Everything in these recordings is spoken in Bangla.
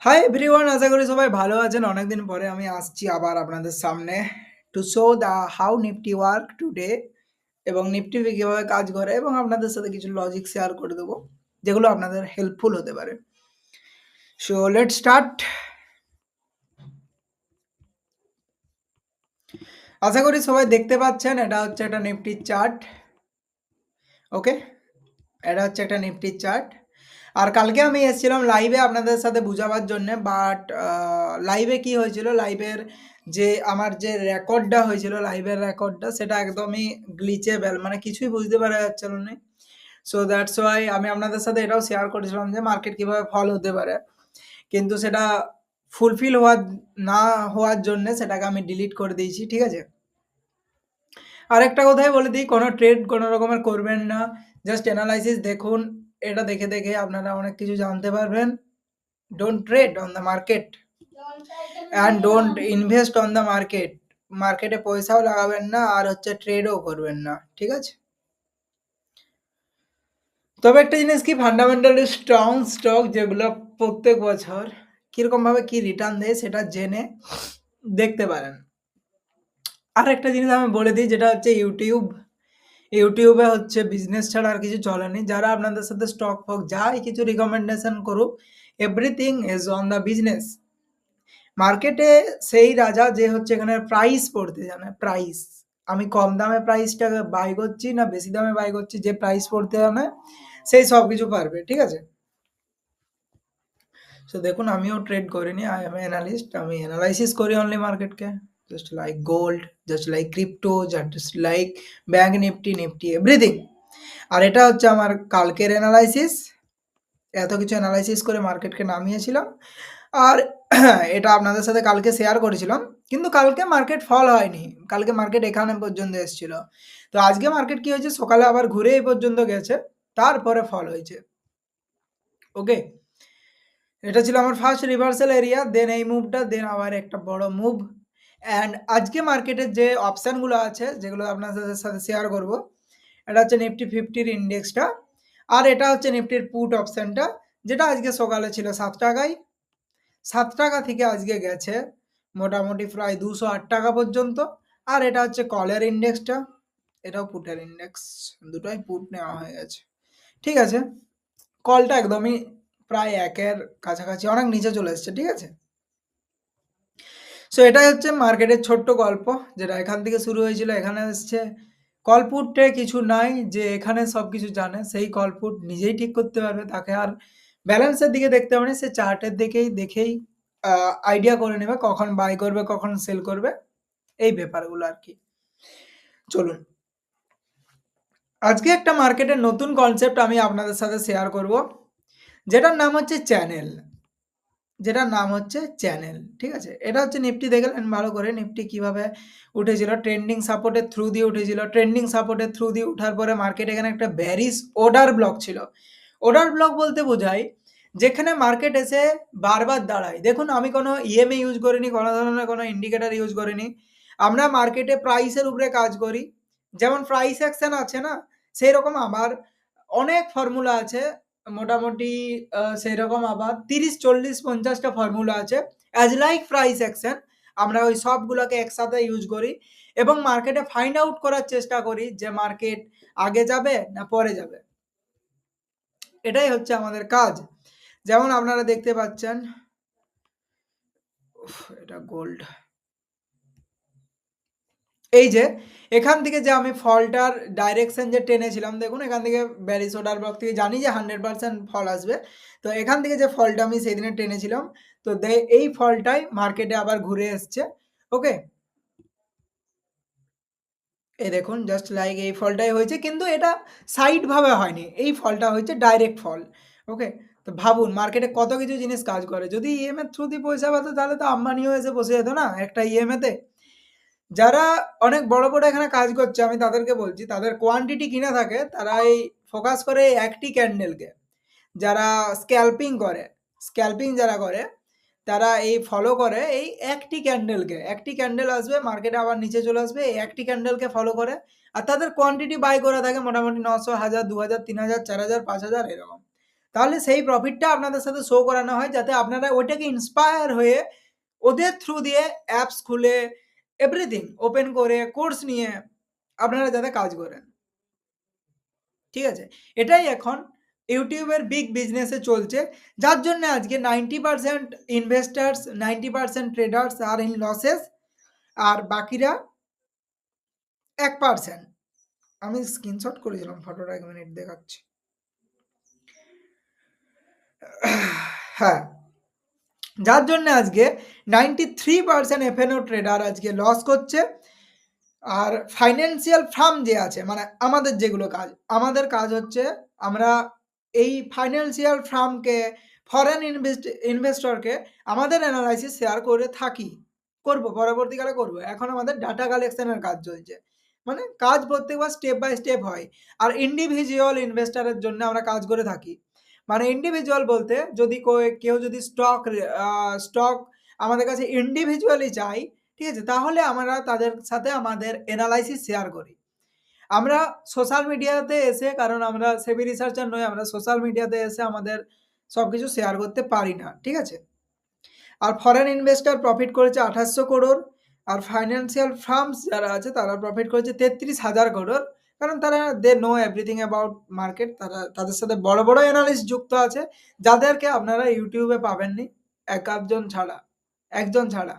হাই এভরিওয়ান, আশা করি সবাই ভালো আছেন। অনেকদিন পরে আমি আসছি আবার আপনাদের সামনে to show the how Nifty work today এবং নিফটি কিভাবে কাজ করে এবং আপনাদের সাথে কিছু লজিক শেয়ার করে দেবো যেগুলো আপনাদের হেল্পফুল হতে পারে। So let's start. আশা করি সবাই দেখতে পাচ্ছেন, এটা হচ্ছে একটা নিফটির চার্ট। ওকে, এটা হচ্ছে একটা নিফটির চার্ট। আর কালকে আমি এসেছিলাম লাইভে আপনাদের সাথে বুঝাবার জন্যে, বাট লাইভে কি হয়েছিল, লাইভের যে আমার যে রেকর্ডটা হয়েছিল, লাইভের রেকর্ডটা সেটা একদমই গ্লিচেবল, মানে কিছুই বুঝতে পারা যাচ্ছিল না। সো দ্যাটস ওয়াই আমি আপনাদের সাথে এটাও শেয়ার করেছিলাম যে মার্কেট কীভাবে ফল হতে পারে, কিন্তু সেটা ফুলফিল না হওয়ার জন্যে সেটাকে আমি ডিলিট করে দিয়েছি। ঠিক আছে, আরেকটা কথাই বলে দিই, কোনো ট্রেড কোনো রকমের করবেন না, জাস্ট অ্যানালাইসিস দেখুন। এটা দেখে দেখে আপনারা অনেক কিছু জানতে পারবেন। Don't trade on the market and don't invest on the market. মার্কেটে পয়সাও লাগাবেন না আর হচ্ছে ট্রেডও করবেন না, ঠিক আছে? তবে একটা জিনিস কি, ফান্ডামেন্টালি স্ট্রং স্টক যেগুলো প্রত্যেক বছর কীরকমভাবে কি রিটার্ন দেয় সেটা জেনে দেখতে পারেন। আর একটা জিনিস আমি বলে দিই, যেটা হচ্ছে ইউটিউবে হচ্ছে বিজনেস ছাড়া আর কিছু চলেনি। যারা আপনাদের সাথে স্টক ফক যাই কিছু রিকমেন্ডেশন করুক, everything is on the business. মার্কেটে সেই রাজা যে হচ্ছে এখানে প্রাইস পড়তে জানে। প্রাইস, আমি কম দামে প্রাইসটাকে বাই করছি না বেশি দামে বাই করছি, যে প্রাইস পড়তে জানে সেই সব কিছু পারবে, ঠিক আছে? সো দেখুন, আমিও ট্রেড করিনি, আই এম অ্যানালিস্ট। আমি অ্যানালাইসিস করি অনলি মার্কেটকে, just like gold, just like crypto, just like bank Nifty everything. আর এটা হচ্ছে আমার কালকের অ্যানালাইসিস। এত কিছু অ্যানালাইসিস করে মার্কেটকে নামিয়েছিলাম, আর এটা আপনাদের সাথে কালকে শেয়ার করেছিলাম। কিন্তু কালকে মার্কেট ফল হয়নি, কালকে মার্কেট এখানে পর্যন্ত এসেছিল। তো আজকে মার্কেট কি হয়েছে, সকালে আবার ঘুরে এই পর্যন্ত গেছে, তারপরে ফল হয়েছে। ওকে, এটা ছিল আমার ফার্স্ট রিভার্সাল এরিয়া, দেন এই মুভটা, দেন আবার একটা বড় মুভ। অ্যান্ড আজকে মার্কেটের যে অপশানগুলো আছে যেগুলো আপনাদের সাথে শেয়ার করব, এটা হচ্ছে নিফটি ফিফটির ইন্ডেক্সটা, আর এটা হচ্ছে নিফটির পুট অপশানটা, যেটা আজকে সকালে ছিল 7 টাকায়। 7 টাকা থেকে আজকে গেছে মোটামুটি প্রায় 208 টাকা পর্যন্ত। আর এটা হচ্ছে কলের ইন্ডেক্সটা, এটাও পুটের ইন্ডেক্স, দুটোই পুট নেওয়া হয়ে গেছে। ঠিক আছে, কলটা একদমই প্রায় একের কাছাকাছি, অনেক নিচে চলে এসছে, ঠিক আছে? সো এটাই হচ্ছে মার্কেটের ছোট্ট গল্প, যেটা এখান থেকে শুরু হয়েছিল এখানে এসছে। কলপুটে কিছু নাই যে এখানে সব কিছু জানে, সেই কলপুট নিজেই ঠিক করতে পারবে, তাকে আর ব্যালেন্সের দিকে দেখতে হবে না, সে চার্টের দেখেই আইডিয়া করে নেবে কখন বাই করবে কখন সেল করবে, এই ব্যাপারগুলো আর কি। চলুন, আজকে একটা মার্কেটের নতুন কনসেপ্ট আমি আপনাদের সাথে শেয়ার করব, যেটার নাম হচ্ছে চ্যানেল। ঠিক আছে, এটা হচ্ছে নিফটি, দেখলেন ভালো করে নিফটি কিভাবে উঠেছিল, ট্রেন্ডিং সাপোর্টের থ্রু দিয়ে উঠেছিল। ট্রেন্ডিং সাপোর্টের থ্রু দিয়ে উঠার পরে মার্কেট এখানে একটা ব্যারিস অর্ডার ব্লক ছিল। অর্ডার ব্লক বলতে বোঝায় যেখানে মার্কেট এসে বারবার দাঁড়ায়। দেখুন, আমি কোনো ইএমএ ইউজ করিনি, কোনো ধরনের কোনো ইন্ডিকেটার ইউজ করিনি। আমরা মার্কেটে প্রাইসের উপরে কাজ করি, যেমন প্রাইস অ্যাকশন আছে না, সেই রকম আবার অনেক ফর্মুলা আছে। মোটামুটি সেইরকম আবার 30, 40, 50টা ফর্মুলা আছে। অ্যাজ লাইক প্রাইস অ্যাকশন, আমরা ওই সবগুলোকে একসাথে ইউজ করি এবং মার্কেটে ফাইন্ড আউট করার চেষ্টা করি যে মার্কেট আগে যাবে না পরে যাবে। এটাই হচ্ছে আমাদের কাজ। যেমন আপনারা দেখতে পাচ্ছেন, এটা গোল্ড, এই যে এখান থেকে যে আমি ফলটার ডাইরেকশন যে টেনেছিলাম, দেখুন এখান থেকে ব্যারিস অর্ডার ব্লক থেকে জানি যে 100% ফল আসবে। তো এখান থেকে যে ফলটা আমি সেদিনে টেনেছিলাম, তো এই ফলটাই মার্কেটে আবার ঘুরে এসছে। ওকে, এই দেখুন জাস্ট লাইক এই ফলটাই হয়েছে, কিন্তু এটা সাইড ভাবে হয়নি, এই ফলটা হয়েছে ডাইরেক্ট ফল। ওকে, তো ভাবুন মার্কেটে কত কিছু জিনিস কাজ করে। যদি ইএমএ থ্রু দিয়ে পয়সা পেতো তাহলে তো আম্বানিও এসে বসে যেত না একটা ইএমএতে। যারা অনেক বড় বড় এখানে কাজ করছে, আমি তাদেরকে বলছি, তাদের কোয়ান্টিটি কিনা থাকে, তারা এই ফোকাস করে এই একটি ক্যান্ডেলকে। যারা স্ক্যাল্পিং যারা করে, তারা এই ফলো করে এই একটি ক্যান্ডেলকে। একটি ক্যান্ডেল আসবে মার্কেটে আবার নিচে চলে আসবে, এই একটি ক্যান্ডেলকে ফলো করে। আর তাদের কোয়ান্টিটি বাই করা থাকে মোটামুটি 900, 1000, 2000, 3000, 4000, 5000 এরকম। তাহলে সেই প্রফিটটা আপনাদের সাথে শো করানো হয়, যাতে আপনারা ওইটাকে ইন্সপায়ার হয়ে ওদের থ্রু দিয়ে অ্যাপস খুলে এভরিথিং ওপেন করে কোর্স নিয়ে আপনারা যাতে কাজ করেন। ঠিক আছে? এটাই এখন ইউটিউবের বিগ বিজনেসে চলছে। যার জন্য আজকে 90% investors, 90% traders are in losses, আর বাকিরা 1%। আমি স্ক্রিনশট করেছিলাম ফটোটা, 1 মিনিট দেখাচ্ছি। হ্যাঁ, যার জন্য আজকে 93% এফএনও ট্রেডার আজকে লস করছে। আর ফাইন্যান্সিয়াল ফার্ম যে আছে, মানে আমাদের যেগুলো কাজ, আমাদের কাজ হচ্ছে আমরা এই ফাইন্যান্সিয়াল ফার্মকে, ফরেন ইনভেস্টরকে আমাদের অ্যানালাইসিস শেয়ার করে থাকি, করব, পরবর্তীকালে করব। এখন আমাদের ডাটা কালেকশনের কাজ চলছে, মানে কাজ প্রত্যেকবার স্টেপ বাই স্টেপ হয়। আর ইন্ডিভিজুয়াল ইনভেস্টরের জন্য আমরা কাজ করে থাকি। মানে ইন্ডিভিজুয়াল বলতে, যদি কেউ যদি স্টক আমাদের কাছে ইন্ডিভিজুয়ালি চাই, ঠিক আছে, তাহলে আমরা তাদের সাথে আমাদের অ্যানালাইসিস শেয়ার করি। আমরা সোশ্যাল মিডিয়াতে এসে, কারণ আমরা সেবি রিসার্চার নই, আমরা সোশ্যাল মিডিয়াতে এসে আমাদের সবকিছু শেয়ার করতে পারি না, ঠিক আছে। আর ফরেন ইনভেস্টর প্রফিট করেছে 2800 করোড়, আর ফাইন্যান্সিয়াল ফার্মস যারা আছে তারা প্রফিট করেছে 33,000 করোড়। কারণ তারা they know everything about market, তাদের সাথে বড় বড় অ্যানালিস্ট যুক্ত আছে, যাদেরকে আপনারা ইউটিউবে পাবেননি, একজন ছাড়া,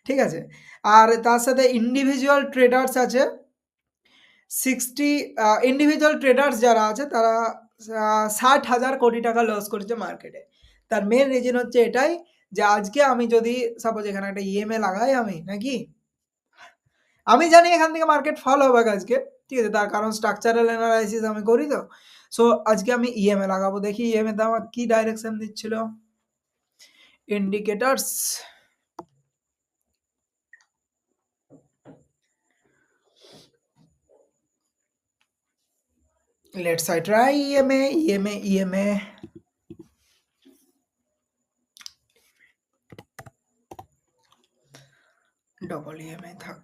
ঠিক আছে। আর তার সাথে ইন্ডিভিজুয়াল ট্রেডার্স আছে 60, ইন্ডিভিজুয়াল ট্রেডার্স যারা আছে তারা 60,000 কোটি টাকা লস করেছে মার্কেটে। তার মেন রিজন হচ্ছে এটাই, যে আজকে আমি যদি সাপোজ এখানে একটা ইএমএ লাগাই, আমি জানি এখান থেকে মার্কেট ফল হবে আজকে, ঠিক আছে, তার কারণ স্ট্রাকচারাল অ্যানালাইসিস আমি করি তো। সো আজকে আমি ইএমএ লাগাবো, দেখি ইএমএ তে আমার কি ডাইরেকশন দিচ্ছিল indicators. Let's I try EMA double EMA থাক।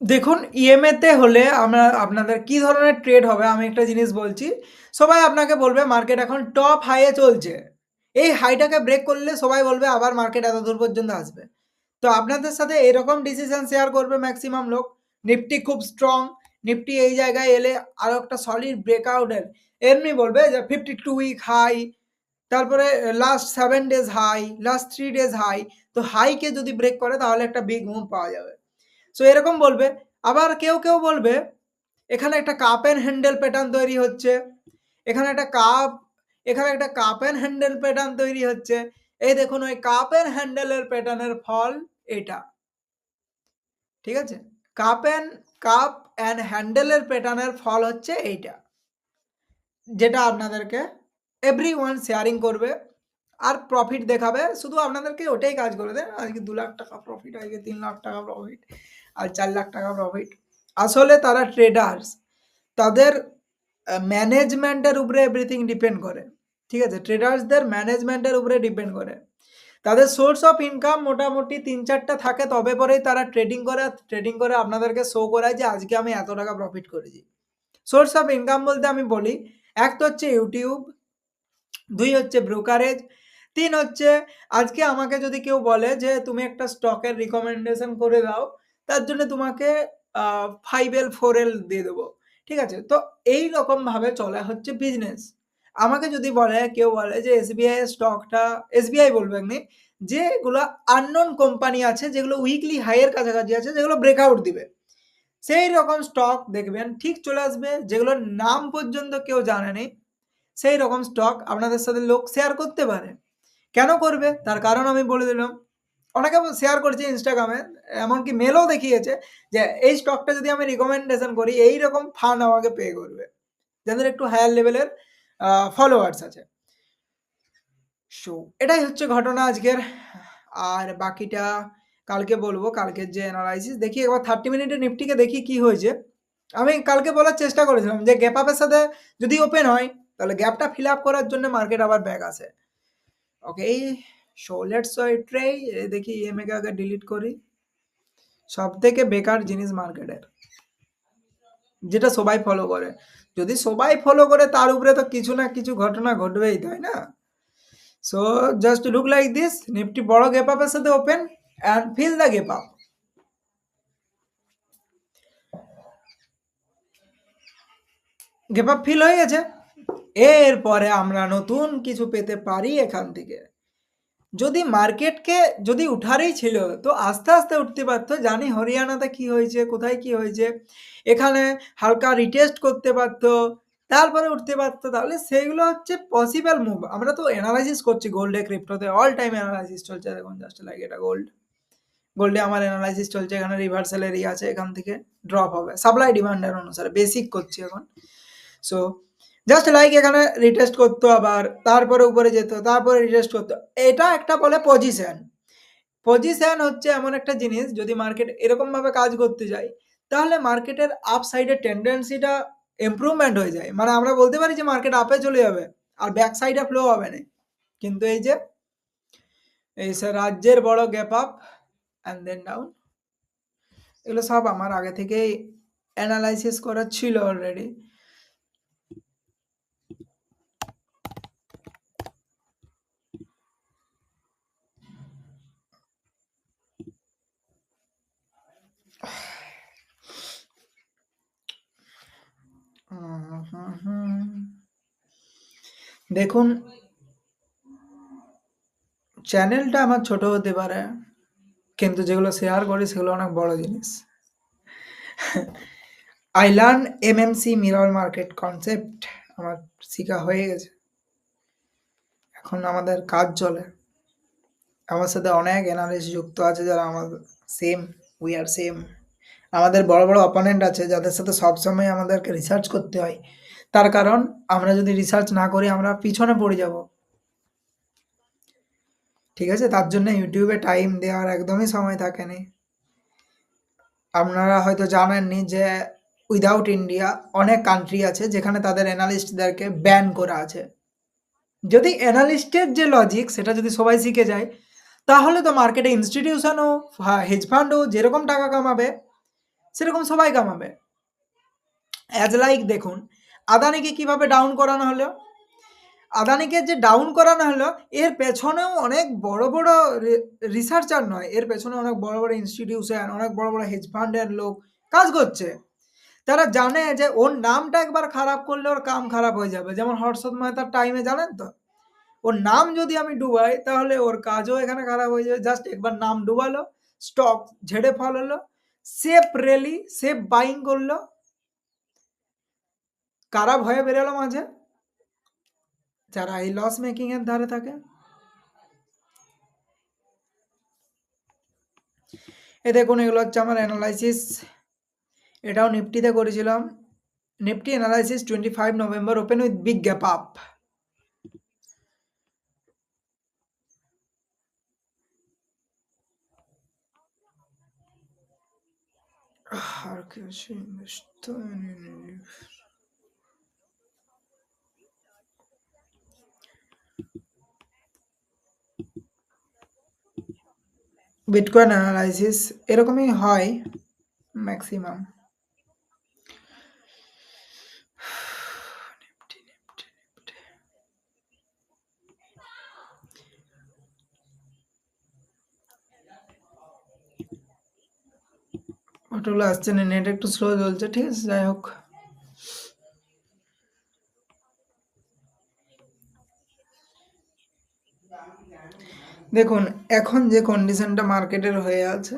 দেখুন, ইএমএ তে হলে আপনাদের কি ধরনের ট্রেড হবে, আমি একটা জিনিস বলছি। সবাই আপনাকে বলবে মার্কেট এখন টপ হাইয়ে চলছে, এই হাইটাকে ব্রেক করলে সবাই বলবে আবার মার্কেট এত দূর পর্যন্ত আসবে। তো আপনাদের সাথে এরকম ডিসিশন শেয়ার করবে ম্যাক্সিমাম লোক। নিফটি খুব স্ট্রং, নিফটি এই জায়গায় এলে আরও একটা সলিড ব্রেকআউটের, এমনি বলবে যে 52 উইক হাই, তারপরে last 7 days high, last 3 days high. তো হাইকে যদি ব্রেক করে তাহলে একটা বিগ মুভ পাওয়া যাবে। সো এরকম বলবে। আবার কেউ বলবে এখানে একটা কাপ অ্যান্ড হ্যান্ডেল প্যাটার্ন তৈরি হচ্ছে, এখানে একটা কাপ অ্যান্ড হ্যান্ডেল প্যাটার্ন তৈরি হচ্ছে। এই দেখুন, ওই কাপ অ্যান্ড হ্যান্ডেলের প্যাটার্নের ফল এটা, ঠিক আছে। কাপ অ্যান্ড হ্যান্ডেলের প্যাটার্নের ফল হচ্ছে এইটা, যেটা আপনাদেরকে এভরিওয়ান শেয়ারিং করবে আর প্রফিট দেখাবে। শুধু আপনাদেরকে ওটাই কাজ করে দেয়, আজকে 2 লাখ টাকা প্রফিট, আজকে 3 লাখ টাকা প্রফিট, আর 4 লাখ টাকা প্রফিট। আসলে তারা ট্রেডার্স, তাদের ম্যানেজমেন্টের উপরে এভরিথিং ডিপেন্ড করে, ঠিক আছে। ট্রেডার্সদের ম্যানেজমেন্টের উপরে ডিপেন্ড করে। তাদের সোর্স অফ ইনকাম মোটামুটি 3-4টা থাকে, তবে পরেই তারা ট্রেডিং করে আপনাদেরকে শো করায় যে আজকে আমি এত টাকা প্রফিট করেছি। সোর্স অফ ইনকাম বলতে আমি বলি, এক তো হচ্ছে ইউটিউব, 2 হচ্ছে ব্রোকারেজ, 3 হচ্ছে আজকে আমাকে যদি কেউ বলে যে তুমি একটা স্টকের রিকমেন্ডেশন করে দাও, তার জন্য তোমাকে 5L 4L দিয়ে দেবো, ঠিক আছে। তো এই রকমভাবে চলা হচ্ছে বিজনেস। আমাকে যদি কেউ বলে যে এসবিআই এর স্টকটা, এসবিআই বলবে এমনি, যেগুলো আননোন কোম্পানি আছে, যেগুলো উইকলি হাইয়ের কাছাকাছি আছে, যেগুলো ব্রেকআউট দিবে, সেই রকম স্টক দেখবেন ঠিক চলে আসবে, যেগুলোর নাম পর্যন্ত কেউ জানেনি। সেই রকম স্টক আপনাদের সাথে লোক শেয়ার করতে পারে। কেন করবে? তার কারণ আমি বলে দিলাম। অনেকে শেয়ার করেছে ইনস্টাগ্রামে, এমনকি মেলও দেখিয়েছে যে এই স্টকটা যদি আমি রিকমেন্ডেশন করি, এইরকম ফান্ড আমাকে পে করবে, যাদের একটু হায়ার লেভেলের ফলোয়ার্স আছে। সো এটাই হচ্ছে ঘটনা আজকের। আর বাকিটা কালকে বলবো, কালকের যে অ্যানালাইসিস দেখি একবার 30 মিনিটের নিফটিকে দেখি কি হয়েছে। আমি কালকে বলার চেষ্টা করেছিলাম যে গ্যাপ আপের সাথে যদি ওপেন হয়, তাহলে গ্যাপটা ফিল আপ করার জন্য মার্কেট আবার ব্যাক আসে। ওকে, সো লেটস ট্রাই। দেখি ইএমএ কে আগে ডিলিট করি। সব থেকে বেকার জিনিস মার্কেটের, যেটা সবাই ফলো করে। যদি সবাই ফলো করে তার উপরে তো কিছু না কিছু ঘটনা ঘটবেই, তাই না? So just look like this, Nifty বড় গ্যাপ আপের সাথে open and fill the gap up. Gap up fill হয়ে গেছে। এরপরে আমরা নতুন কিছু পেতে পারি এখান থেকে। যদি মার্কেটকে যদি উঠারই ছিল তো আস্তে আস্তে উঠতে পারতো। জানি হরিয়ানাতে কি হয়েছে, কোথায় কি হয়েছে, এখানে হালকা রিটেস্ট করতে পারতো, তারপরে উঠতে পারতো। তাহলে সেইগুলো হচ্ছে পসিবল মুভ। আমরা তো অ্যানালাইসিস করছি গোল্ডে, ক্রিপ্টোতে অল টাইম অ্যানালাইসিস চলছে। দেখুন জাস্ট লাইক এটা গোল্ড। গোল্ডে আমার অ্যানালাইসিস চলছে, এখানে রিভার্সাল এরিয়া আছে, এখান থেকে ড্রপ হবে সাপ্লাই ডিমান্ডের অনুসারে, বেসিক করছি এখন। সো জাস্ট লাইক এখানে রিটেস্ট করতো, আবার তারপরে উপরে যেত, তারপরে রিটেস্ট করতো। এটা একটা বলে পজিশন। পজিশন হচ্ছে এমন একটা জিনিস, যদি মার্কেট এরকম ভাবে কাজ করতে যায় তাহলে মার্কেটের আপ সাইডের টেন্ডেন্সিটা ইমপ্রুভমেন্ট হয়ে যায়। মানে আমরা বলতে পারি যে মার্কেট আপে চলে যাবে আর ব্যাক সাইডে ফ্লো হবে না। কিন্তু এই যে এই রাজ্যের বড় gap up and then down, এগুলো সব আমার আগে থেকেই অ্যানালাইসিস করা ছিল অলরেডি। দেখুন চ্যানেলটা আমার ছোট হতে পারে, কিন্তু যেগুলো শেয়ার করি সেগুলো অনেক বড় জিনিস। I learn MMC mirror market concept আমার শেখা হয়ে গেছে। এখন আমাদের কাজ চলে। আমার সাথে অনেক অ্যানালিস্ট যুক্ত আছে যারা আমার সেম, উই আর সেম। আমাদের বড় বড় অপোনেন্ট আছে যাদের সাথে সবসময় আমাদেরকে রিসার্চ করতে হয়। তার কারণ আমরা যদি রিসার্চ না করি আমরা পিছনে পড়ে যাব। ঠিক আছে? তার জন্য ইউটিউবে টাইম দেওয়ার একদমই সময় থাকে না। আপনারা হয়তো জানেননি যে উইদাউট ইন্ডিয়া অনেক কান্ট্রি আছে যেখানে তাদের অ্যানালিস্টদেরকে ব্যান করা আছে। যদি অ্যানালিস্টের যে লজিক সেটা যদি সবাই শিখে যায় তাহলে তো মার্কেটে ইনস্টিটিউশনও হেজ ফান্ডও যেরকম টাকা কামাবে সেরকম সবাই কামাবে। অ্যাজ লাইক দেখুন আদানিকে কিভাবে ডাউন করানো হলো। আদানিকে যে ডাউন করানো হলো এর পেছনেও অনেক বড় বড় রিসার্চার নয়, এর পেছনে অনেক বড় বড় ইনস্টিটিউশন, অনেক বড় বড় হেজ ফান্ডের লোক কাজ করছে। তারা জানে যে ওর নামটা একবার খারাপ করলে ওর কাম খারাপ হয়ে যাবে। যেমন হর্ষদ মেহতার টাইমে জানেন তো, ওর নাম যদি আমি ডুবাই তাহলে ওর কাজও এখানে খারাপ হয়ে যাবে। জাস্ট একবার নাম ডুবালো, স্টক ঝেড়ে ফল হলো, সেফ র্যালি, সেফ বাইং করলো, কারা ভয়ে বেরোলো মাঝে? যারা এই লস মেকিং এর ধারে থাকে। এ দেখুন এগুলো হচ্ছে আমার অ্যানালাইসিস। এটাও নিফটিতে করেছিলাম। Nifty analysis 25 November open with big gap up. আর কি আছে? বিটকয়েন অ্যানালাইসিস এরকমই হয় ম্যাক্সিমাম। ওটাগুলো আসছে না, নেট একটু স্লো চলছে। ঠিক আছে, যাই হোক। দেখুন এখন যে কন্ডিশনটা মার্কেটের হয়ে আছে,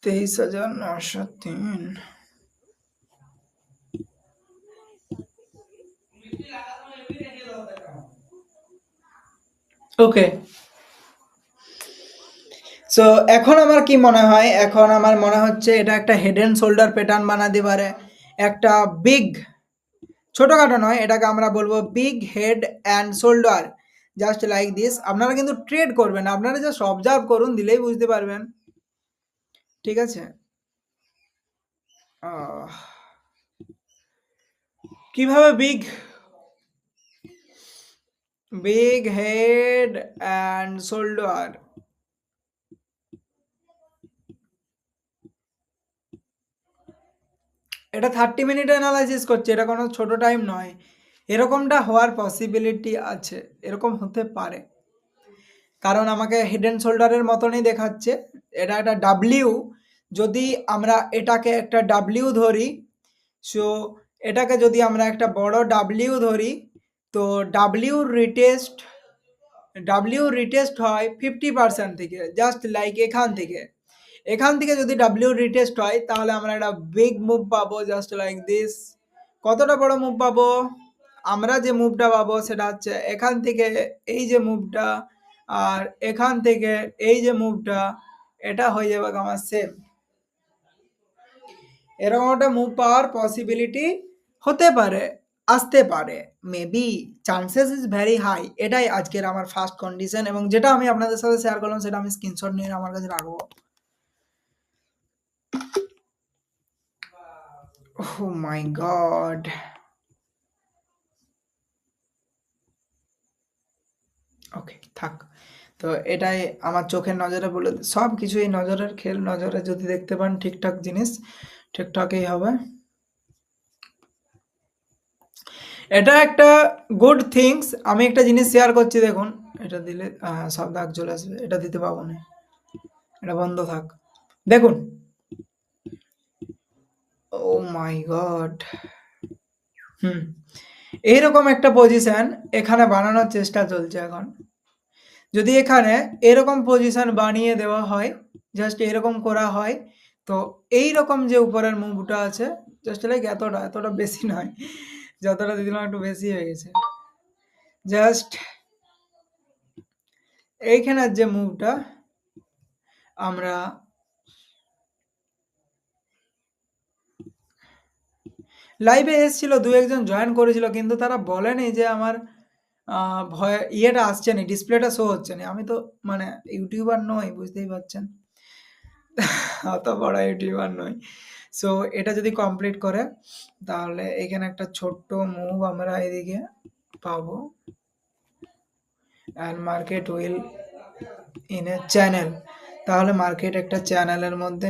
23,903। ওকে, সো এখন আমার কি মনে হয়, এখন আমার মনে হচ্ছে এটা একটা হেড অ্যান্ড শোল্ডার প্যাটার্ন বানাতে পারে। একটা বিগ, ছোটখাটো নয়, এটাকে আমরা বলবো big head and shoulder, just like this. আপনারা কিন্তু ট্রেড করবেন, আপনারা জাস্ট অবজার্ভ করুন, দিলেই বুঝতে পারবেন। ঠিক আছে? আহ কিভাবে বিগ হেড অ্যান্ড শোল্ডার, এটা 30 মিনিট অ্যানালাইসিস করছে, এটা কোনো ছোট টাইম নয়। এরকমটা হওয়ার পসিবিলিটি আছে, এরকম হতে পারে, কারণ আমাকে হেড অ্যান্ড শোল্ডারের মতনই দেখাচ্ছে। এটা একটা ডাব্লিউ, যদি আমরা এটাকে একটা ডাব্লিউ ধরি, সো এটাকে যদি আমরা একটা বড় ডাব্লিউ ধরি, তো ডাব্লিউ রিটেস্ট হয় 50% থেকে, জাস্ট লাইক এখান থেকে যদি ডাব্লিউ রিটেস্ট হয়, তাহলে আমরা একটা বিগ মুভ পাবো, জাস্ট লাইক দিস। কতটা বড় মুভ পাবো? আমরা যে মুভটা পাবো সেটা হচ্ছে এখান থেকে এই যে মুভটা, আর এখান থেকে এই যে মুভটা, এটা হয়ে যাবে আমার সেম। এরকম একটা মুভ পাওয়ার পসিবিলিটি হতে পারে, আসতে পারে, maybe, chances is very high. এটাই আজকের আমার ফার্স্ট কন্ডিশন, এবং যেটা আমি আপনাদের সাথে শেয়ার করলাম সেটা আমি স্ক্রিনশট নিয়ে আমার কাছে রাখবো। ও মাই গড, ওকে থাক। তো এটাই আমার চোখের নজরে বলে, সব কিছুই নজরের খেল, নজরে যদি দেখতে পান ঠিকঠাক জিনিস ঠিকঠাকই হবে। এটা একটা গুড থিংস। আমি একটা জিনিস শেয়ার করছি, দেখুন এটা দিলে সব দাগ চলে আসবে, এটা দিতে পাবো না, এটা বন্ধ থাক। দেখুন, ও মাই গড, এইরকম একটা পজিশন এখানে বানানোর চেষ্টা চলছে এখন। যদি এখানে এরকম পজিশন বানিয়ে দেওয়া হয়, জাস্ট এরকম করা হয়, তো এই রকম যে উপরের মুভটা আছে, জাস্ট লাইক এতটা বেশি নয়, যতটা দিলাম একটু বেশি হয়ে গেছে, জাস্ট এইখানের যে মুভটা আমরা লাইভে এসেছিল, দু একজন জয়েন করেছিল, কিন্তু তারা বলেনি যে আমার ভয় ইয়েটা আসছে না, ডিসপ্লেটা শো হচ্ছে না। আমি তো মানে ইউটিউবার নই, বুঝতেই পারছেন, অত বড় ইউটিউবার নই। সো এটা যদি কমপ্লিট করে, তাহলে এখানে একটা ছোট্ট মুভ আমরা এদিকে পাবো, and market will in a channel. তাহলে মার্কেট একটা চ্যানেলের মধ্যে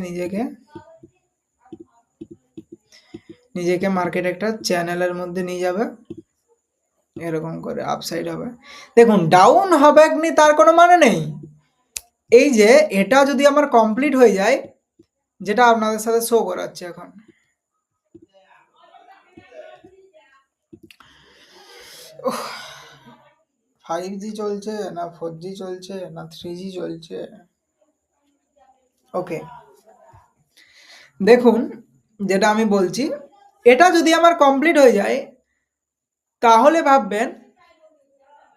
নিজেকে মার্কেট একটা চ্যানেলের মধ্যে নিয়ে যাবে, এরকম করে আপসাইড হবে। দেখুন, ডাউন হবে কি তার কোনো মানে নেই। এই যে এটা যদি আমার কমপ্লিট হয়ে যায়, যেটা আপনাদের সাথে শো করাচ্ছে এখন, উফ, 5G চলছে না 4G চলছে না 3G চলছে, ওকে। দেখুন, যেটা আমি বলছি, এটা যদি আমার কমপ্লিট হয়ে যায়, তাহলে ভাববেন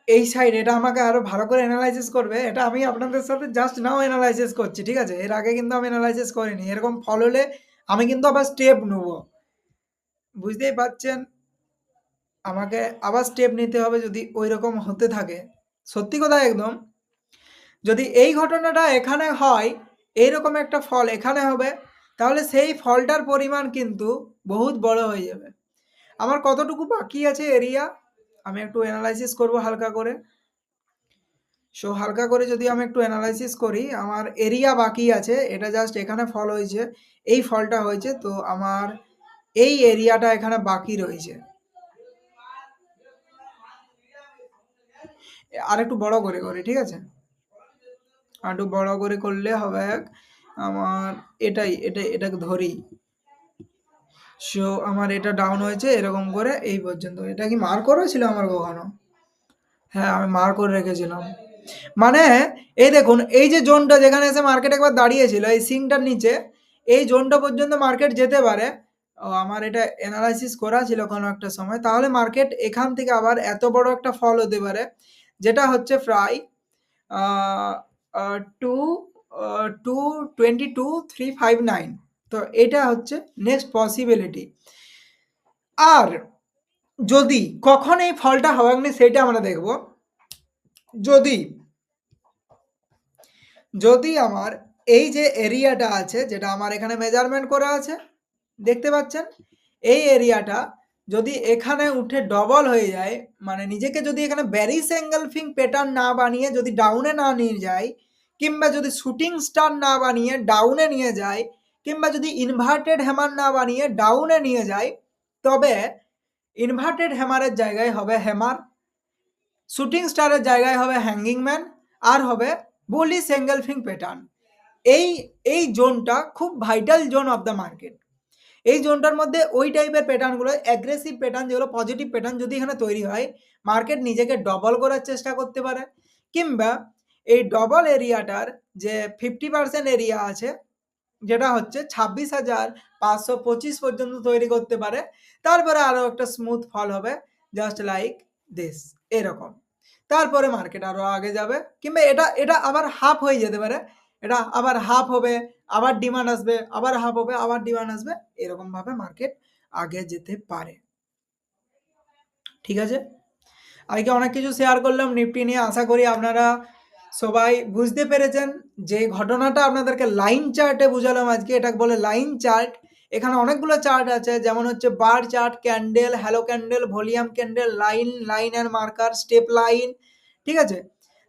এই সাইড এটা আমাকে আরো ভালো করে অ্যানালাইসিস করবে। এটা আমি আপনাদের সাথে জাস্ট নাও অ্যানালাইসিস করছি, ঠিক আছে? এর আগে কিন্তু আমি অ্যানালাইসিস করিনি। এরকম ফল হলে আমি কিন্তু আবার স্টেপ নেব, বুঝতেই পারছেন, আমাকে আবার স্টেপ নিতে হবে যদি ওই রকম হতে থাকে। সত্যি কথা একদম, যদি এই ঘটনাটা এখানে হয়, এইরকম একটা ফল এখানে হবে, তাহলে সেই ফলটার পরিমাণ কিন্তু বহুত বড় হয়ে যাবে। আমার কতটুকু বাকি আছে এরিয়া, আমি একটু অ্যানালাইসিস করব হালকা করে। সো হালকা করে যদি আমি একটু অ্যানালাইসিস করি, আমার এরিয়া বাকি আছে, এটা জাস্ট এখানে ফল হয়েছে, এই ফলটা হয়েছে, তো আমার এই এরিয়াটা এখানে বাকি রয়েছে। আর একটু বড় করে করি, ঠিক আছে? আর একটু বড় করে করলে হবে আমার এটাকে ধরি। সো আমার এটা ডাউন হয়েছে এরকম করে এই পর্যন্ত। এটা কি মার্ক করা ছিল আমার কখনো? হ্যাঁ, আমি মার্ক করে রেখেছিলাম। মানে এই দেখুন, এই যে জোনটা যেখানে এসে মার্কেট একবার দাঁড়িয়েছিল, এই সিংটার নিচে, এই জোনটা পর্যন্ত মার্কেট যেতে পারে। আমার এটা অ্যানালাইসিস করা ছিল কোনো একটা সময়। তাহলে মার্কেট এখান থেকে আবার এত বড় একটা ফল হতে পারে, যেটা হচ্ছে প্রায় আ আ টু 222,359। তো এটা হচ্ছে নেক্সট পসিবিলিটি। আর যদি কখন এই ফলটা হবে সেটা আমরা দেখব। যদি যদি আমার এই যে এরিয়াটা আছে, যেটা আমার এখানে মেজারমেন্ট করা আছে, দেখতে পাচ্ছেন, এই এরিয়াটা যদি এখানে উঠে ডবল হয়ে যায়, মানে নিজেকে যদি এখানে বেরিস এঙ্গেলফিং প্যাটার্ন না বানিয়ে যদি ডাউনে না নিয়ে যায়, কিংবা যদি শুটিং স্টার না বানিয়ে ডাউনে নিয়ে যায়, কিংবা যদি ইনভার্টেড হ্যামার না বানিয়ে ডাউনে নিয়ে যায়, তবে ইনভার্টেড হ্যামারের জায়গায় হবে হ্যামার, শুটিং স্টারের জায়গায় হবে হ্যাঙ্গিং ম্যান, আর হবে বুলিশ এঙ্গেলফিং প্যাটার্ন। এই জোনটা খুব vital zone of the market. এই জোনটার মধ্যে ওই টাইপের প্যাটার্নগুলো, অ্যাগ্রেসিভ প্যাটার্ন, যেগুলো পজিটিভ প্যাটার্ন যদি এখানে তৈরি হয়, মার্কেট নিজেকে ডবল করার চেষ্টা করতে পারে, কিংবা এই ডবল এরিয়াটার যে 50% এরিয়া আছে, যেটা হচ্ছে 26,525 পর্যন্ত তৈরি করতে পারে, তারপরে আরও একটা স্মুথ ফল হবে জাস্ট লাইক দিস, এরকম। তারপরে মার্কেট আরও আগে যাবে, কিংবা এটা এটা আবার হাফ হয়ে যেতে পারে, এটা আবার হাফ হবে, আবার ডিমান্ড আসবে, আবার হাফ হবে, আবার ডিমান্ড আসবে, এরকমভাবে মার্কেট আগে যেতে পারে। ঠিক আছে, আজকে অনেক কিছু শেয়ার করলাম নিফটি নিয়ে। আশা করি আপনারা সবাই বুঝতে পেরেছেন। যে ঘটনাটা আপনাদেরকে লাইন চার্টে বুঝালাম আজকে, এটা বলে লাইন চার্ট। এখানে অনেকগুলো চার্ট আছে, যেমন হচ্ছে bar chart, candle, hello candle, volume candle, line এর মার্কার, স্টেপ লাইন, ঠিক আছে,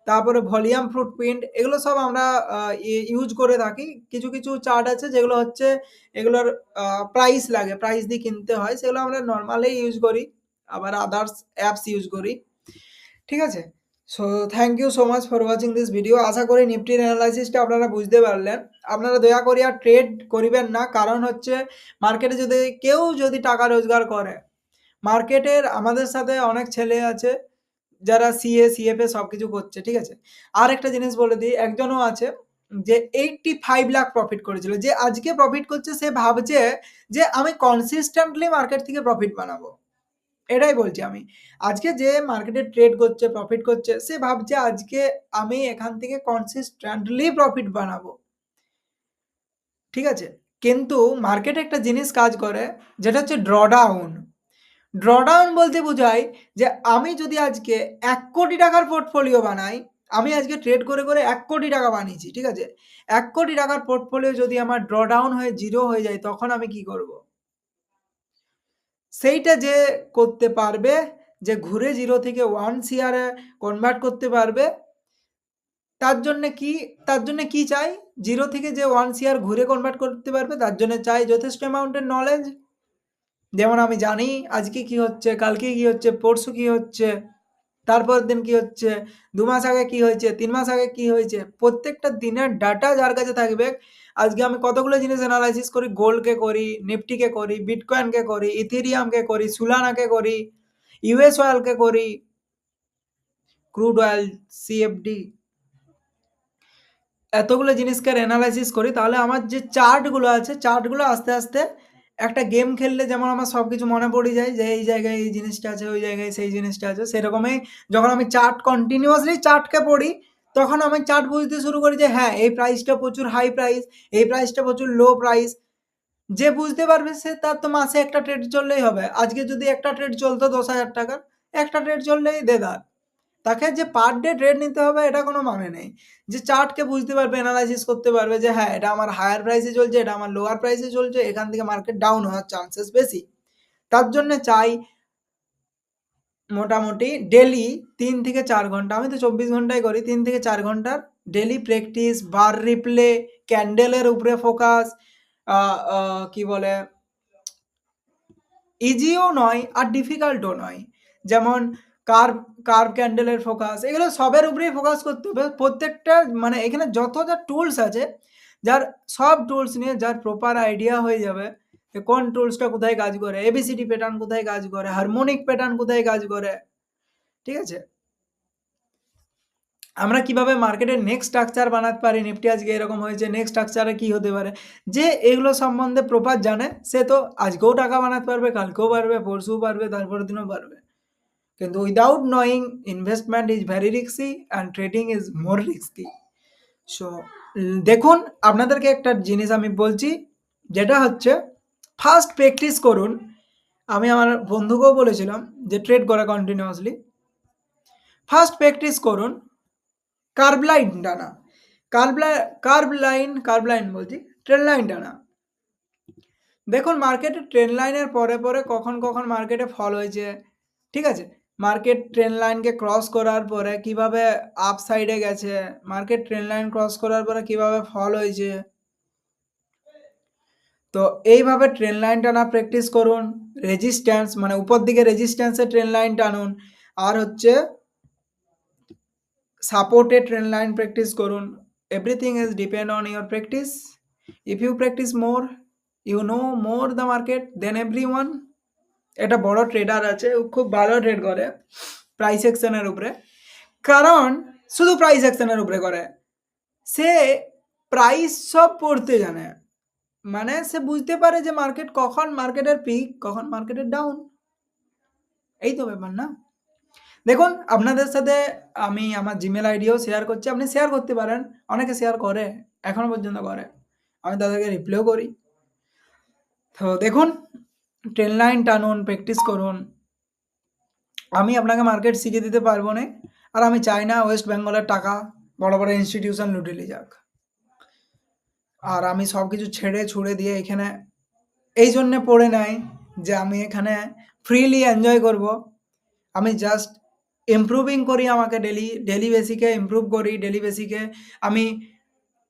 তারপরে ভলিউম ফুটপ্রিন্ট, এগুলো সব আমরা ইউজ করে থাকি। কিছু কিছু চার্ট আছে যেগুলো হচ্ছে এগুলোর প্রাইস লাগে, প্রাইস দিয়ে কিনতে হয়, সেগুলো আমরা নর্মালি ইউজ করি, আবার আদার্স অ্যাপস ইউজ করি। ঠিক আছে, so thank you so much for watching this video. আশা করি নিফটির অ্যানালাইসিসটা আপনারা বুঝতে পারলেন। আপনারা দয়া করে আর ট্রেড করিবেন না, কারণ হচ্ছে মার্কেটে যদি কেউ যদি টাকা রোজগার করে, মার্কেটের আমাদের সাথে অনেক ছেলে আছে যারা সিএ সিএফএ সব কিছু করছে। ঠিক আছে, আর একটা জিনিস বলে দিই, একজনও আছে যে 85 লাখ প্রফিট করেছিল, যে আজকে প্রফিট করছে, সে ভাবছে যে আমি কনসিস্টেন্টলি মার্কেট থেকে প্রফিট বানাবো। এটাই বলছি আমি, আজকে যে মার্কেটে ট্রেড করছে, প্রফিট করছে, সে ভাবছে আজকে আমি এখান থেকে কনসিস্টেন্টলি প্রফিট বানাবো। ঠিক আছে, কিন্তু মার্কেটে একটা জিনিস কাজ করে, যেটা হচ্ছে ড্রডাউন। ড্রডাউন বলতে বোঝায় যে আমি যদি আজকে 1 কোটি টাকার পোর্টফোলিও বানাই, আমি আজকে ট্রেড করে করে 1 কোটি টাকা বানিয়েছি, ঠিক আছে, 1 কোটি টাকার পোর্টফোলিও যদি আমার ড্রডাউন হয়ে জিরো হয়ে যায়, তখন আমি কি করব? সেইটা যে করতে পারবে, যে ঘুরে 0 থেকে 1 সিআরে কনভার্ট করতে পারবে, তার জন্যে কি চাই? 0 থেকে যে 1 সিআর ঘুরে কনভার্ট করতে পারবে, তার জন্য চাই যথেষ্ট অ্যামাউন্টের নলেজ। যেমন আমি জানি আজকে কি হচ্ছে, কালকে কি হচ্ছে, পরশু কি হচ্ছে, তারপরের দিন কি হচ্ছে, 2 মাস আগে কি হয়েছে, 3 মাস আগে কি হয়েছে, প্রত্যেকটা দিনের ডাটা যার কাছে থাকবে। আজকে আমি কতগুলো জিনিস অ্যানালাইসিস করি, গোল্ডকে করি, নিফটিকে করি, বিটকয়েনকে করি, ইথেরিয়ামকে করি, সুলানাকে করি, ইউএস অয়েলকে করি, ক্রুড অয়েল, সিএফডি, এতগুলো জিনিসকে অ্যানালাইসিস করি। তাহলে আমার যে চার্টগুলো আছে, চার্টগুলো আস্তে আস্তে একটা গেম খেললে যেমন আমার সব কিছু মনে পড়ে যায়, যে এই জায়গায় এই জিনিসটা আছে, ওই জায়গায় সেই জিনিসটা আছে, সেরকমই যখন আমি চার্ট কন্টিনিউয়াসলি চার্টকে পড়ি, তখন আমি চার্ট বুঝতে শুরু করি যে হ্যাঁ, এই প্রাইসটা প্রচুর হাই প্রাইস, এই প্রাইসটা প্রচুর লো প্রাইস। যে বুঝতে পারবে সে, তার তো মাসে একটা ট্রেড চললেই হবে। আজকে যদি একটা ট্রেড চলতো 10,000 টাকার, একটা ট্রেড চললেই দেদার। তাকে যে পার ডে ট্রেড নিতে হবে এটা কোনো মানে নেই। যে চার্টকে বুঝতে পারবে, অ্যানালাইসিস করতে পারবে যে হ্যাঁ, এটা আমার হায়ার প্রাইসে চলছে, এটা আমার লোয়ার প্রাইসে চলছে, এখান থেকে মার্কেট ডাউন হওয়ার চান্সেস বেশি। তার জন্যে চাই মোটামুটি ডেলি 3 থেকে 4 ঘন্টা, আমি তো 24 ঘন্টায় করি, 3 থেকে 4 ঘন্টার ডেলি প্র্যাকটিস, বার রিপ্লে, ক্যান্ডেলের উপরে ফোকাস, কি বলে, ইজিও নয় আর ডিফিকাল্টও নয়। যেমন কার্ভ কার্ভ ক্যান্ডেলের ফোকাস, এগুলো সবের উপরেই ফোকাস করতে হবে। প্রত্যেকটা মানে এখানে যত যা টুলস আছে, যার সব টুলস নিয়ে যার প্রপার আইডিয়া হয়ে যাবে যে কোন টুলসটা কোথায় কাজ করে, এবিসিডি প্যাটার্ন কোথায় কাজ করে, হারমোনিক প্যাটার্ন কোথায় কাজ করে, ঠিক আছে, আমরা কিভাবে মার্কেটের নেক্সট স্ট্রাকচার বানাতে পারি, নিফটি আজকে এরকম হয়েছে, নেক্সট স্ট্রাকচারে কি হতে পারে, যে এগুলো সম্বন্ধে প্রপার জানে, সে তো আজকেও টাকা বানাতে পারবে, কালকেও পারবে, পরশুও পারবে, তারপরের দিনও পারবে। কিন্তু without knowing, investment is very risky and trading is more risky. So দেখুন, আপনাদেরকে একটা জিনিস আমি বলছি, যেটা হচ্ছে ফার্স্ট প্র্যাকটিস করুন। আমি আমার বন্ধুকেও বলেছিলাম যে ট্রেড করে কন্টিনিউয়াসলি, ফার্স্ট প্র্যাকটিস করুন কার্ভ লাইন টানা, কার্ভ লাইন বলছি, ট্রেড লাইন টানা। দেখুন মার্কেটে ট্রেন্ড লাইনের পরে কখন মার্কেটে ফল হয়েছে, ঠিক আছে? মার্কেট ট্রেন্ড লাইনকে ক্রস করার পরে কিভাবে আপ সাইডে গেছে, মার্কেট ট্রেন্ড লাইন ক্রস করার পরে কিভাবে ফল হয়েছে। তো এইভাবে ট্রেন্ড লাইন টানা প্র্যাকটিস করুন। রেজিস্ট্যান্স মানে উপর দিকে রেজিস্ট্যান্সে ট্রেন্ড লাইন টানুন। আর হচ্ছে সাপোর্টে ট্রেন্ড লাইন প্র্যাকটিস করুন। Everything is depend on your practice. If you practice more, you know more the market than everyone. একটা বড় ট্রেডার আছে, ও খুব ভালো ট্রেড করে প্রাইস অ্যাকশনের উপরে। কারণ শুধু প্রাইস অ্যাকশনের উপরে করে। সে প্রাইস সব পড়তে জানে। মানে সে বুঝতে পারে যে মার্কেট কখন মার্কেটের পিক, কখন মার্কেটের ডাউন। এই তো ব্যাপার না? দেখুন আপনাদের সাথে আমি আমার জিমেল আইডিও শেয়ার করছি। আপনি শেয়ার করতে পারেন। অনেকে শেয়ার করে, এখনো পর্যন্ত করে। আমি তাদেরকে রিপ্লাইও করি। তো দেখুন ট্রেন্ড লাইন টানুন, প্র্যাকটিস করুন। আমি আপনাকে মার্কেট শিখিয়ে দিতে পারবো না। আর আমি চাই না ওয়েস্ট বেঙ্গলের টাকা বড় বড় ইনস্টিটিউশন লুটে নিয়ে যাক। আর আমি সব কিছু ছেড়ে ছুড়ে দিয়ে এখানে এই জন্যে পড়ে নাই যে আমি এখানে ফ্রিলি এনজয় করব। আমি জাস্ট ইমপ্রুভিং করি, আমাকে ডেলি বেসিকে ইমপ্রুভ করি। ডেলি বেসিকে আমি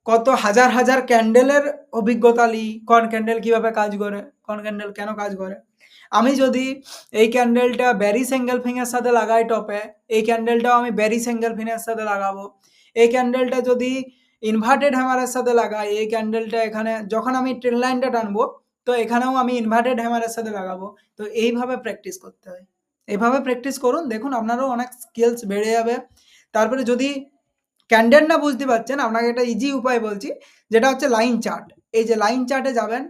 কত হাজার ক্যান্ডেলের অভিজ্ঞতা নিই। কোন ক্যান্ডেল কিভাবে কাজ করে, কোন ক্যান্ডেল কেন কাজ করে। আমি যদি এই ক্যান্ডেলটা বেরিশ এঙ্গেলফিংয়ের সাথে লাগাই টপে, এই ক্যান্ডেলটাও আমি বেরিশ এঙ্গেলফিংয়ের সাথে লাগাবো। এই ক্যান্ডেলটা যদি ইনভার্টেড হ্যামারের সাথে লাগাই, এই ক্যান্ডেলটা এখানে যখন আমি ট্রেন্ড লাইনটা টানবো, তো এখানেও আমি ইনভার্টেড হ্যামারের সাথে লাগাবো। তো এইভাবে প্র্যাকটিস করতে হয়। এইভাবে প্র্যাকটিস করুন, দেখুন আপনারও অনেক স্কিলস বেড়ে যাবে। তারপরে যদি ক্যান্ডেল না বুঝতে পারছেন, আপনাকে একটা ইজি উপায় বলছি, যেটা হচ্ছে লাইন চার্ট। এই যে লাইন চার্টে যাবেন,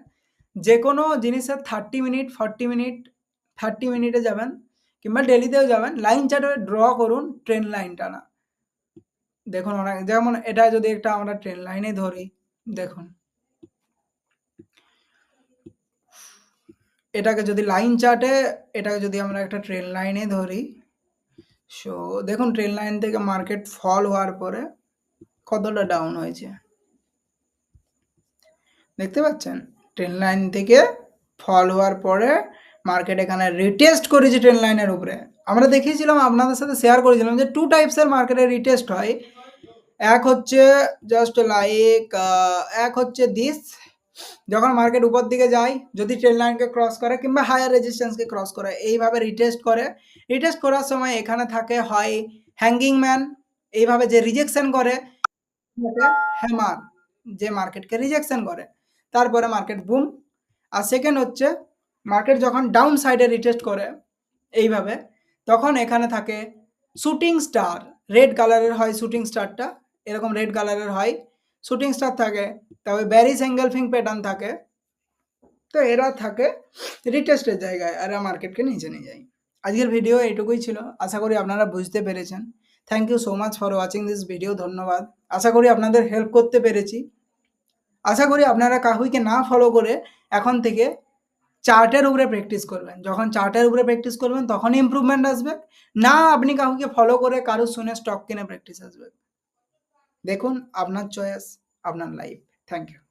যে কোনো জিনিসের 30 মিনিট 40 মিনিট 30 মিনিটে যাবেন, কিংবা ডেলিতেও যাবেন, লাইন চার্টে ড্র করুন ট্রেন্ড লাইন টানা। দেখুন অনেক, যেমন এটা যদি একটা আমরা ট্রেন্ড লাইনে ধরি, দেখুন এটাকে যদি লাইন চার্টে, এটাকে যদি আমরা একটা ট্রেন্ড লাইনে ধরি, সো দেখুন ট্রেন্ড লাইন থেকে মার্কেট ফল হওয়ার পরে কতটা ডাউন হয়েছে দেখতে পাচ্ছেন। ট্রেন্ড লাইন থেকে ফল হওয়ার পরে মার্কেট এখানে রিটেস্ট করেছে ট্রেন্ড লাইনের উপরে। আমরা দেখিয়েছিলাম, আপনাদের সাথে শেয়ার করেছিলাম যে 2 টাইপসের মার্কেটে রিটেস্ট হয়। এক হচ্ছে জাস্ট লাইক এক হচ্ছে দিস, যখন মার্কেট উপর দিকে যায়, যদি ট্রেন্ড লাইনকে ক্রস করে কিংবা হায়ার রেজিস্ট্যান্সকে ক্রস করে, এইভাবে রিটেস্ট করে। রিটেস্ট করার সময় এখানে থাকে হয় হ্যাঙ্গিং ম্যান, এইভাবে যে রিজেকশন করে, হ্যামার, যে মার্কেটকে রিজেকশন করে, তারপরে মার্কেট বুম। আর সেকেন্ড হচ্ছে মার্কেট যখন ডাউন সাইডে রিটেস্ট করে এইভাবে, তখন এখানে থাকে শুটিং স্টার, রেড কালারের হয় শুটিং স্টারটা, এরকম রেড কালারের হয় শুটিং স্টার থাকে। তবে বেরিশ এঙ্গেলফিং প্যাটার্ন থাকে। তো এরা থাকে রিটেস্টের জায়গায়, এরা মার্কেটকে নিচে নিয়ে যায়। আজকের ভিডিও এইটুকুই ছিল। আশা করি আপনারা বুঝতে পেরেছেন। Thank you so much for watching this video. ধন্যবাদ। আশা করি আপনাদের হেল্প করতে পেরেছি। আশা করি আপনারা কাহুইকে না ফলো করে এখন থেকে চার্টের উপরে প্র্যাকটিস করবেন। যখন চার্টের উপরে প্র্যাকটিস করবেন তখনই ইমপ্রুভমেন্ট আসবে। না আপনি কাউকে ফলো করে কারো শুনে স্টক কিনে প্র্যাকটিস আসবে। দেখুন আপনার চয়েস, আপনার লাইফ। Thank you.